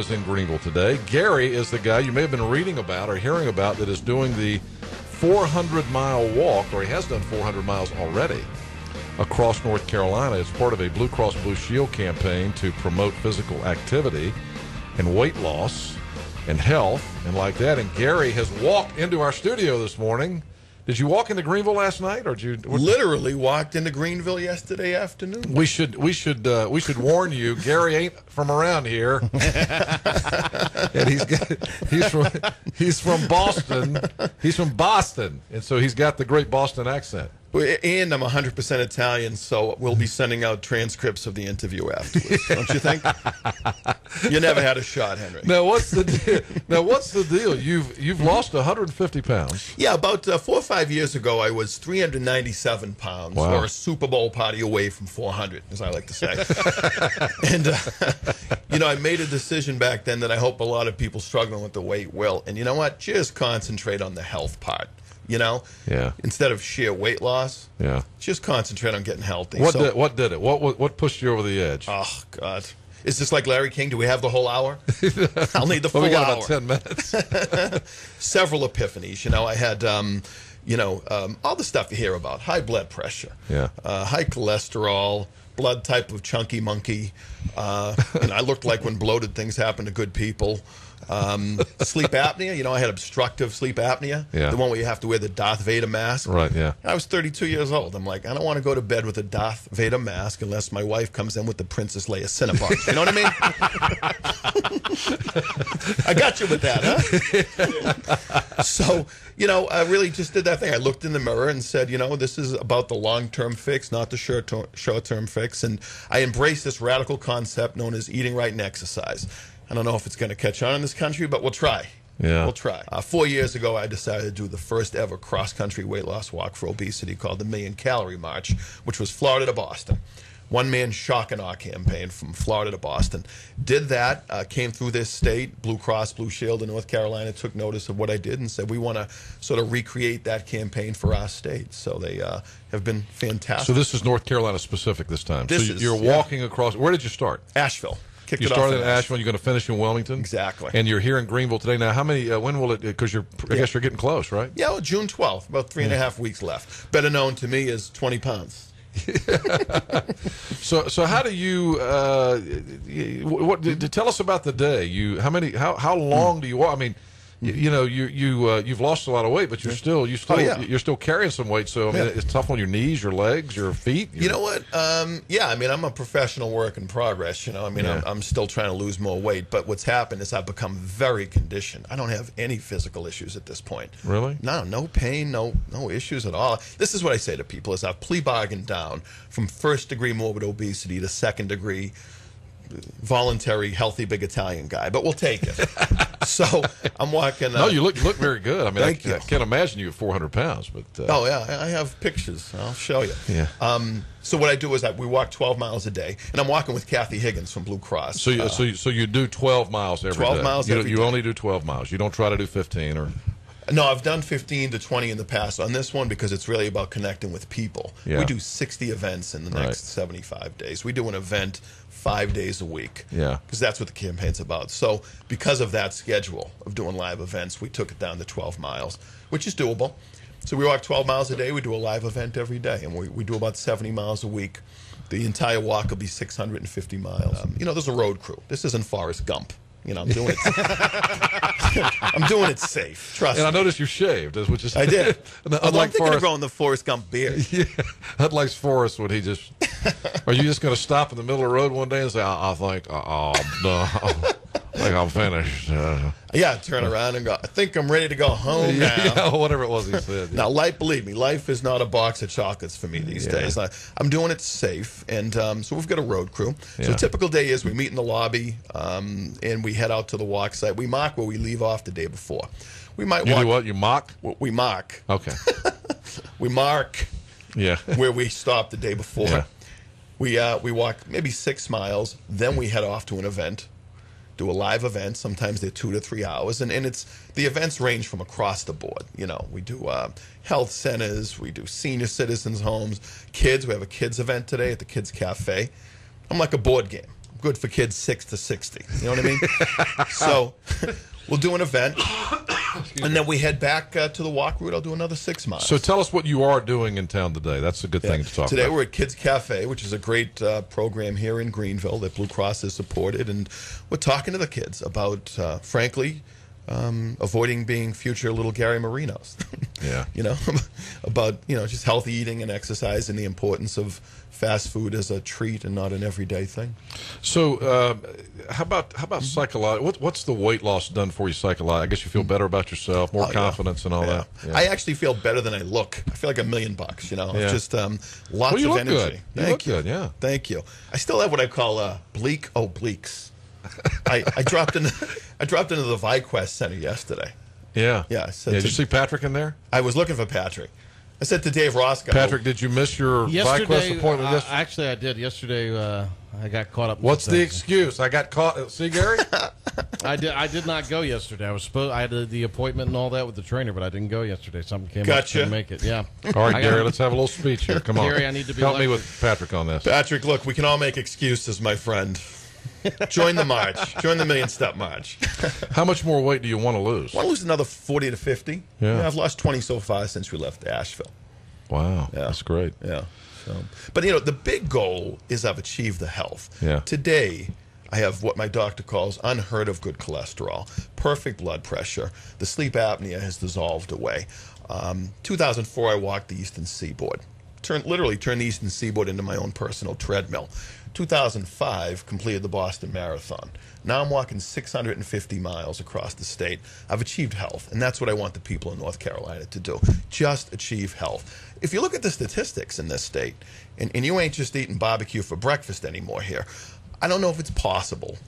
is in Greenville today. Gary is the guy you may have been reading about or hearing about that is doing the 400-mile walk, or he has done 400 miles already, across North Carolina as part of a Blue Cross Blue Shield campaign to promote physical activity and weight loss and health and like that. And Gary has walked into our studio this morning. Did you walk into Greenville last night, or did you literally walked into Greenville yesterday afternoon? We should warn you. Gary ain't from around here, and he's from Boston. He's from Boston, and so he's got the great Boston accent. And I'm 100% Italian, so we'll be sending out transcripts of the interview afterwards. Don't you think? You never had a shot, Henry. Now what's the deal? You've lost 150 pounds. Yeah, about 4 or 5 years ago, I was 397 pounds, Wow. or a Super Bowl party away from 400, as I like to say. And I made a decision back then that I hope a lot of people struggling with the weight will. And you know what? Just concentrate on the health part. Yeah. Instead of sheer weight loss, Yeah. just concentrate on getting healthy. What did it? What pushed you over the edge? Oh God, is this like Larry King? Do we have the whole hour? I'll need the full we got hour. about 10 minutes. Several epiphanies. I had all the stuff you hear about: high blood pressure, high cholesterol, blood type of chunky monkey. I looked like when bloated things happen to good people. Sleep apnea. I had obstructive sleep apnea. Yeah. The one where you have to wear the Darth Vader mask. Right, yeah. I was 32 years old. I'm like, I don't want to go to bed with a Darth Vader mask unless my wife comes in with the Princess Leia Cinnabon. You know what I mean? I got you with that, huh? So, I really just did that thing. I looked in the mirror and said, this is about the long-term fix, not the short-term fix. And I embraced this radical concept known as eating right and exercise. I don't know if it's going to catch on in this country, but we'll try. Yeah. We'll try. 4 years ago, I decided to do the first ever cross-country weight loss walk for obesity called the Million Calorie March, which was Florida to Boston. One-man shock and awe campaign from Florida to Boston. Did that, came through this state. Blue Cross Blue Shield in North Carolina took notice of what I did and said, we want to sort of recreate that campaign for our state. So they have been fantastic. So this is North Carolina specific this time. You're walking across. Where did you start? Asheville. You started in Asheville. You're going to finish in Wilmington. Exactly. And you're here in Greenville today. Now, how many? When will it? Because I guess you're getting close, right? Yeah, well, June 12th. About 3.5 weeks left. Better known to me as 20 pounds. So how do you? Tell us about the day. How long do you walk? I mean, you've lost a lot of weight, but you're still carrying some weight. So I mean, it's tough on your knees, your legs, your feet. You know what? I'm a professional work in progress. I'm still trying to lose more weight. But what's happened is I've become very conditioned. I don't have any physical issues at this point. Really? No pain, no issues at all. This is what I say to people: is I've plea bargained down from first-degree morbid obesity to second-degree voluntary healthy big Italian guy, but we'll take it. So I'm walking. No, you look very good. I mean, I you. can't imagine you at 400 pounds, but oh yeah, I have pictures. I'll show you. Yeah. So what I do is we walk 12 miles a day, and I'm walking with Kathy Higgins from Blue Cross. So you do 12 miles every day. 12 miles every day. You only do 12 miles. You don't try to do 15 or. No, I've done 15 to 20 in the past. On this one, because it's really about connecting with people. Yeah. We do 60 events in the next 75 days. We do an event 5 days a week. Yeah. Because that's what the campaign's about. So because of that schedule of doing live events, we took it down to 12 miles, which is doable. So we walk 12 miles a day. We do a live event every day, and we do about 70 miles a week. The entire walk will be 650 miles. There's a road crew. This isn't Forrest Gump. I'm doing it. I'm doing it safe. Trust me. And I noticed you shaved, which is I did. Unlike I'm thinking of growing the Forrest Gump beard. Yeah, unlike Forrest, would he just? Are you just going to stop in the middle of the road one day and say, "I think, oh no, I think I'm finished"? Yeah, turn around and go. I think I'm ready to go home now. Yeah, whatever it was he said. Now, believe me, life is not a box of chocolates for me these days. I'm doing it safe, and so we've got a road crew. So a typical day is we meet in the lobby, and we head out to the walk site. We mark where we leave off the day before. We might You walk. do what? You mock? We mark. Okay. We mark. Yeah. Where we stopped the day before. Yeah. We walk maybe 6 miles, then we head off to an event. Do a live event. Sometimes they're 2 to 3 hours, and the events range from across the board. We do health centers, we do senior citizens homes, kids. We have a kids event today at the Kids Cafe. I'm like a board game. good for kids 6 to 60. You know what I mean? So we'll do an event, and then we head back to the walk route. I'll do another 6 miles. So tell us what you are doing in town today. That's a good thing to talk Today about. we're at Kids Cafe, which is a great program here in Greenville that Blue Cross has supported, and we're talking to the kids about, frankly, avoiding being future little Gary Marinos. Yeah. You know, about, just healthy eating and exercise and the importance of fast food as a treat and not an everyday thing. So how about psychological? What's the weight loss done for you psychologically? I guess you feel better about yourself, more confidence and all that. Yeah. I actually feel better than I look. I feel like $1 million, Yeah. Just lots you of look energy. good. You look good, yeah. Thank you. I still have what I call bleak obliques. I dropped into the ViQuest Center yesterday. Yeah. Yeah. Did you see Patrick in there? I was looking for Patrick. I said to Dave Roscoe. Patrick, did you miss your ViQuest appointment yesterday? Actually, I did. Yesterday, I got caught up. What's the excuse? I got caught. See, Gary? I did not go yesterday. I had the appointment and all that with the trainer, but I didn't go yesterday. Something came up, couldn't make it. Yeah. All right, Gary, let's have a little speech here. Come on. Gary, I need to be Help me with Patrick on this. Patrick, look, we can all make excuses, my friend. Join the march. Join the million-step march. How much more weight do you want to lose? I want to lose another 40 to 50. Yeah. I've lost 20 so far since we left Asheville. Wow. Yeah. That's great. Yeah. So, but, the big goal is I've achieved the health. Yeah. Today, I have what my doctor calls unheard of good cholesterol, perfect blood pressure. The sleep apnea has dissolved away. 2004, I walked the Eastern Seaboard. Literally turned the Eastern Seaboard into my own personal treadmill. 2005, completed the Boston Marathon. Now I'm walking 650 miles across the state. I've achieved health, and that's what I want the people in North Carolina to do. Just achieve health. If you look at the statistics in this state, and you ain't just eating barbecue for breakfast anymore here, I don't know if it's possible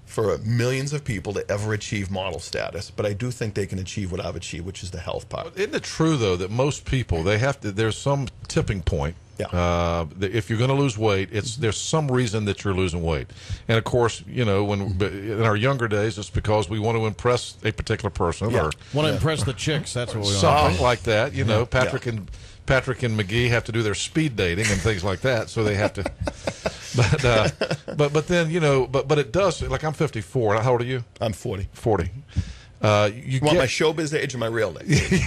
for millions of people to ever achieve model status, but I do think they can achieve what I've achieved, which is the health part. Isn't it true, though, that most people, there's some tipping point. Yeah. If you're going to lose weight, there's some reason that you're losing weight, and of course, when in our younger days, it's because we want to impress a particular person or want to impress the chicks. That's what we want. Something like that. Patrick and McGee have to do their speed dating and things like that, so they have to. But then but it does. Like I'm 54. How old are you? I'm 40. 40. You want my showbiz age or my real age?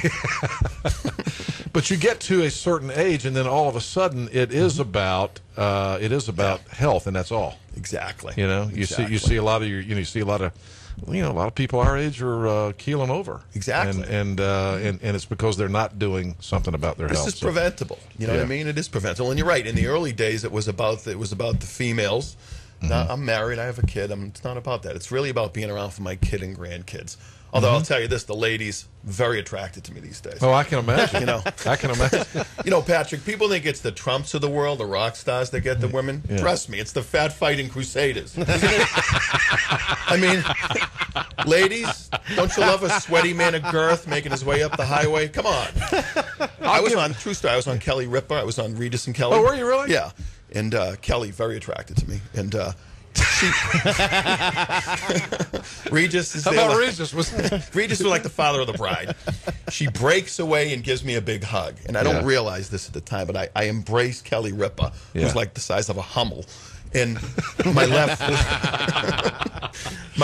But you get to a certain age, and then all of a sudden, it is about health, and that's all. Exactly. You see a lot of a lot of people our age are keeling over. Exactly. And it's because they're not doing something about their health. This is preventable. You know what I mean? It is preventable. And you're right. In the early days, it was about the females. Now, I'm married. I have a kid. It's not about that. It's really about being around for my kid and grandkids. Although I'll tell you this, the ladies very attracted to me these days. Oh, I can imagine. I can imagine. Patrick, people think it's the Trumps of the world, the rock stars that get the women. Yeah. Trust me, it's the fat fighting crusaders. I mean, ladies, don't you love a sweaty man of girth making his way up the highway? Come on. I was on Kelly Ripa. I was on Regis and Kelly. Oh, were you really? Yeah. And Kelly, very attracted to me. And Regis is How there. about Regis? Regis was like the father of the bride. She breaks away and gives me a big hug. And I don't realize this at the time, but I embrace Kelly Ripa, who's like the size of a Hummel. And my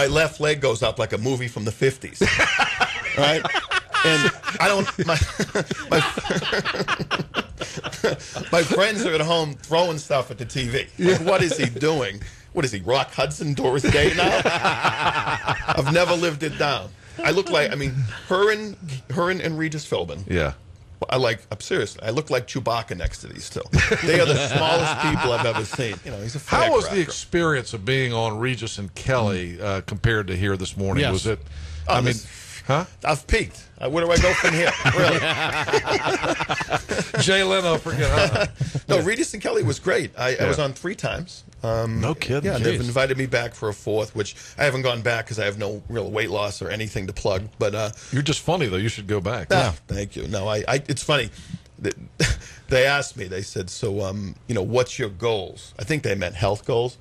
left leg goes up like a movie from the 50s. Right? And I don't... My friends are at home throwing stuff at the TV. Like, what is he doing? What is he, Rock Hudson, Doris Day now? I've never lived it down. I look like, her and Regis Philbin. Yeah. Seriously, I look like Chewbacca next to these two. They are the smallest people I've ever seen. He's a firecracker. How was the experience of being on Regis and Kelly compared to here this morning? Yes. Was it, Huh? I've peaked. Where do I go from here? Really? Jay Leno, forget. No, Regis and Kelly was great. I was on 3 times. No kidding. Yeah, and they've invited me back for a 4th, which I haven't gone back because I have no real weight loss or anything to plug. But you're just funny though. You should go back. Thank you. No, it's funny. They asked me. They said, "So, what's your goals?" I think they meant health goals.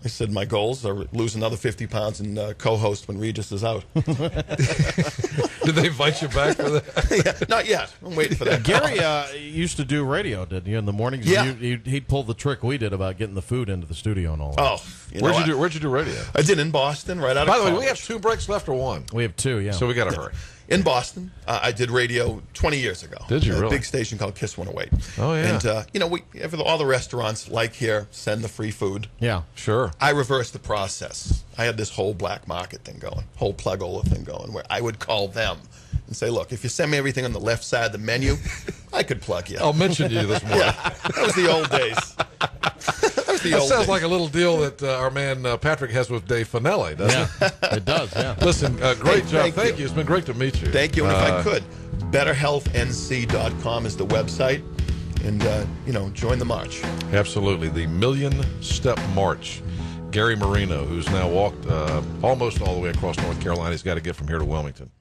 I said my goals are lose another 50 pounds and co-host when Regis is out. Did they invite you back for that? Yeah, not yet. I'm waiting for that. Gary used to do radio, didn't you, in the mornings? Yeah. He'd pull the trick we did about getting the food into the studio and all that. Oh, Where'd you do radio? I did in Boston, right out of By the way, college. we have 2 breaks left or 1? We have 2, yeah. So we got to hurry. In Boston, I did radio 20 years ago. Did you A really? big station called Kiss 108. Oh, yeah. And, all the restaurants, like here, send the free food. Yeah. Sure. I reversed the process. I had this whole black market thing going, whole Plugola thing going, where I would call them and say, look, if you send me everything on the left side of the menu, I could plug you. I'll mention to you this morning. Yeah, that was the old days. That sounds like a little deal that our man Patrick has with Dave Finelli, doesn't it? It does, yeah. Listen, great job. thank you. It's been great to meet you. Thank you. And if I could, betterhealthnc.com is the website. And, join the march. Absolutely. The Million Step March. Gary Marino, who's now walked almost all the way across North Carolina. He's got to get from here to Wilmington.